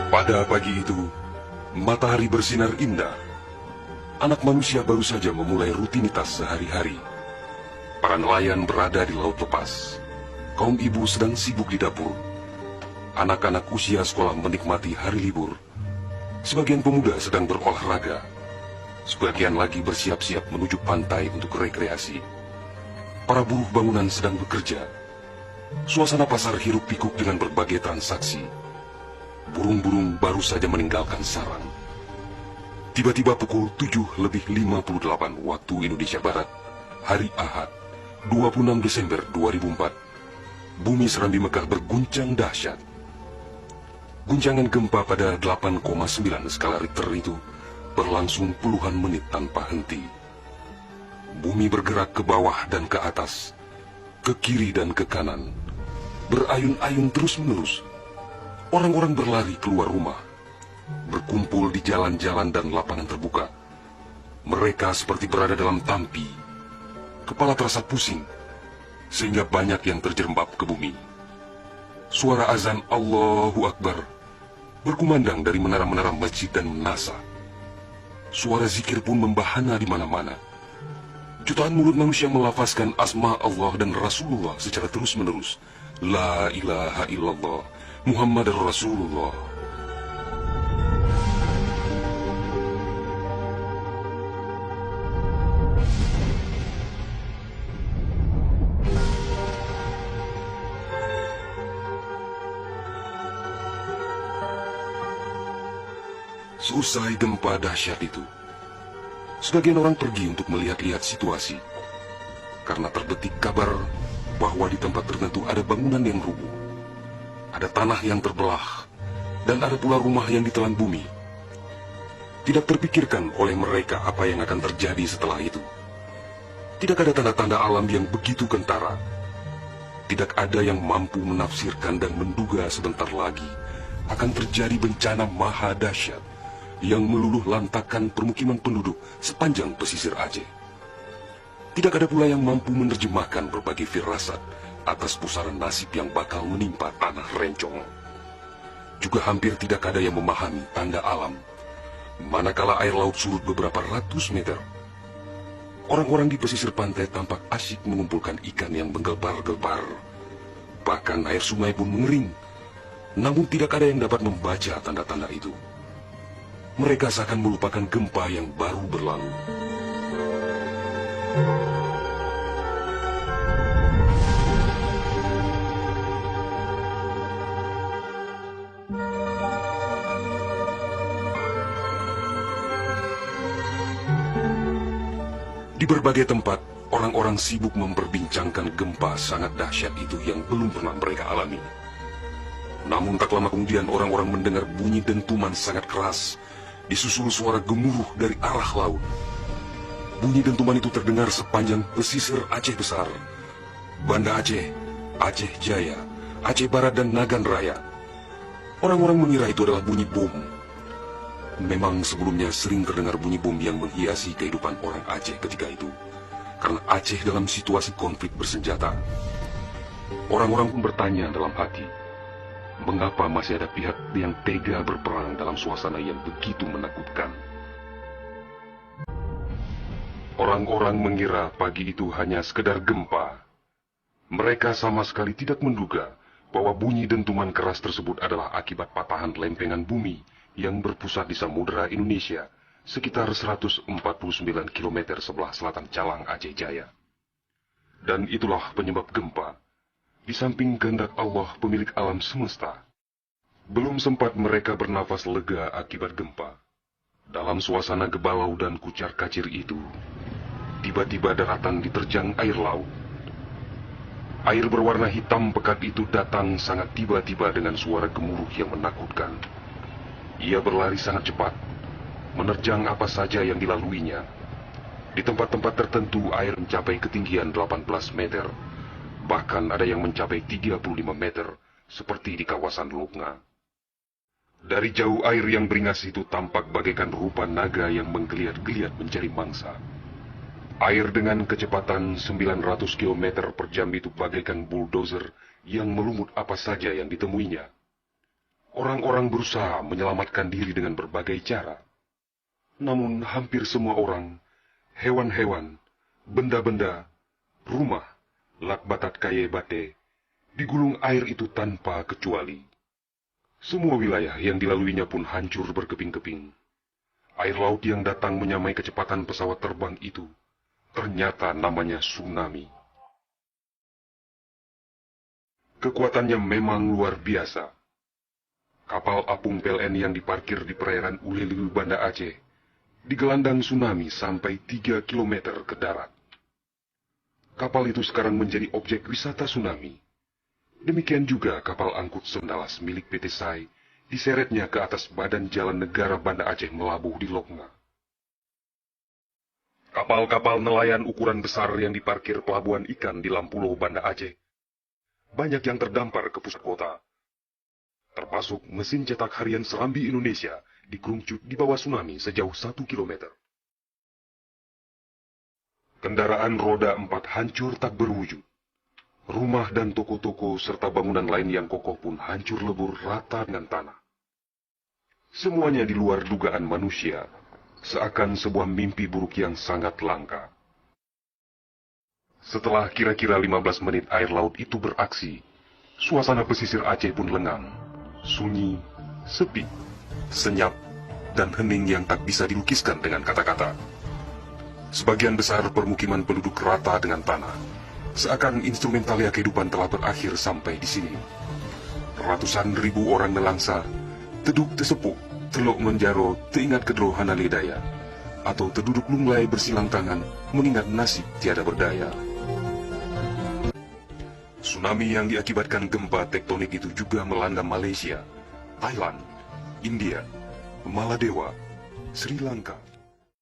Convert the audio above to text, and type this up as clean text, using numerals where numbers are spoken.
Pada pagi itu, matahari bersinar indah. Anak manusia baru saja memulai rutinitas sehari-hari. Para nelayan berada di laut lepas. Kaum ibu sedang sibuk di dapur. Anak-anak usia sekolah menikmati hari libur. Sebagian pemuda sedang berolahraga. Sebagian lagi bersiap-siap menuju pantai untuk rekreasi. Para buruh bangunan sedang bekerja. Suasana pasar hiruk-pikuk dengan berbagai transaksi. Burung-burung baru saja meninggalkan sarang. Tiba-tiba pukul 7:58 waktu Indonesia Barat, hari Ahad, 26 Desember 2004, bumi Serambi Mekah berguncang dahsyat. Guncangan gempa pada 8,9 skala Richter itu berlangsung puluhan menit tanpa henti. Bumi bergerak ke bawah dan ke atas, ke kiri dan ke kanan, berayun-ayun terus-menerus. Orang-orang berlari keluar rumah, berkumpul di jalan-jalan dan lapangan terbuka. Mereka seperti berada dalam tampi. Kepala terasa pusing, sehingga banyak yang terjerembab ke bumi. Suara azan Allahu Akbar berkumandang dari menara-menara masjid dan menasa. Suara zikir pun membahana di mana-mana. Jutaan mulut manusia melafazkan asma Allah dan Rasulullah secara terus-menerus. La ilaha illallah, Muhammad Rasulullah. Seusai gempa dahsyat itu, sebagian orang pergi untuk melihat-lihat situasi. Karena terbetik kabar bahwa di tempat tertentu ada bangunan yang rubuh, ada tanah yang terbelah, dan ada pula rumah yang ditelan bumi. Tidak terpikirkan oleh mereka apa yang akan terjadi setelah itu. Tidak ada tanda-tanda alam yang begitu kentara. Tidak ada yang mampu menafsirkan dan menduga sebentar lagi akan terjadi bencana maha dahsyat yang meluluh lantakkan permukiman penduduk sepanjang pesisir Aceh. Tidak ada pula yang mampu menerjemahkan berbagai firasat atas pusaran nasib yang bakal menimpa tanah rencong. Juga hampir tidak ada yang memahami tanda alam, manakala air laut surut beberapa ratus meter. Orang-orang di pesisir pantai tampak asyik mengumpulkan ikan yang menggelbar-gelbar. Bahkan air sungai pun mengering, namun tidak ada yang dapat membaca tanda-tanda itu. Mereka seakan melupakan gempa yang baru berlalu. Di berbagai tempat, orang-orang sibuk memperbincangkan gempa sangat dahsyat itu yang belum pernah mereka alami. Namun tak lama kemudian orang-orang mendengar bunyi dentuman sangat keras, disusul suara gemuruh dari arah laut. Bunyi dentuman itu terdengar sepanjang pesisir Aceh Besar, Banda Aceh, Aceh Jaya, Aceh Barat, dan Nagan Raya. Orang-orang mengira itu adalah bunyi bom. Memang sebelumnya sering terdengar bunyi bom yang menghiasi kehidupan orang Aceh ketika itu, karena Aceh dalam situasi konflik bersenjata. Orang-orang pun bertanya dalam hati, mengapa masih ada pihak yang tega berperang dalam suasana yang begitu menakutkan? Orang-orang mengira pagi itu hanya sekedar gempa. Mereka sama sekali tidak menduga bahwa bunyi dentuman keras tersebut adalah akibat patahan lempengan bumi yang berpusat di Samudra Indonesia, sekitar 149 km sebelah selatan Calang Aceh Jaya. Dan itulah penyebab gempa. Di samping kehendak Allah pemilik alam semesta, belum sempat mereka bernafas lega akibat gempa. Dalam suasana gebalau dan kucar-kacir itu, tiba-tiba daratan diterjang air laut. Air berwarna hitam pekat itu datang sangat tiba-tiba dengan suara gemuruh yang menakutkan. Ia berlari sangat cepat, menerjang apa saja yang dilaluinya. Di tempat-tempat tertentu air mencapai ketinggian 18 meter. Bahkan ada yang mencapai 35 meter, seperti di kawasan Lubnga. Dari jauh air yang beringas itu tampak bagaikan rupa naga yang menggeliat-geliat mencari mangsa. Air dengan kecepatan 900 km per jam itu bagaikan bulldozer yang melumut apa saja yang ditemuinya. Orang-orang berusaha menyelamatkan diri dengan berbagai cara. Namun hampir semua orang, hewan-hewan, benda-benda, rumah, lakbatat kaye bate, digulung air itu tanpa kecuali. Semua wilayah yang dilaluinya pun hancur berkeping-keping. Air laut yang datang menyamai kecepatan pesawat terbang itu, ternyata namanya tsunami. Kekuatannya memang luar biasa. Kapal apung PLN yang diparkir di perairan Uleliu, Banda Aceh, digelandang tsunami sampai 3 km ke darat. Kapal itu sekarang menjadi objek wisata tsunami. Demikian juga kapal angkut Sendalas milik PT SAI diseretnya ke atas badan jalan negara Banda Aceh melabuh di Lokma. Kapal-kapal nelayan ukuran besar yang diparkir pelabuhan ikan di Lampulo, Banda Aceh, banyak yang terdampar ke pusat kota. Termasuk mesin cetak harian Serambi Indonesia dikerungcut di bawah tsunami sejauh 1 km. Kendaraan roda 4 hancur tak berwujud. Rumah dan toko-toko serta bangunan lain yang kokoh pun hancur lebur rata dengan tanah. Semuanya di luar dugaan manusia, seakan sebuah mimpi buruk yang sangat langka. Setelah kira-kira 15 menit air laut itu beraksi, suasana pesisir Aceh pun lengang, sunyi, sepi, senyap, dan hening yang tak bisa dilukiskan dengan kata-kata. Sebagian besar permukiman penduduk rata dengan tanah. Seakan instrumentalia kehidupan telah berakhir sampai di sini. Ratusan ribu orang nelangsa, teduk tesepuh, teluk menjaro, teingat kedro hanaledaya, atau terduduk lunglai bersilang tangan, mengingat nasib tiada berdaya. Tsunami yang diakibatkan gempa tektonik itu juga melanda Malaysia, Thailand, India, Maladewa, Sri Lanka,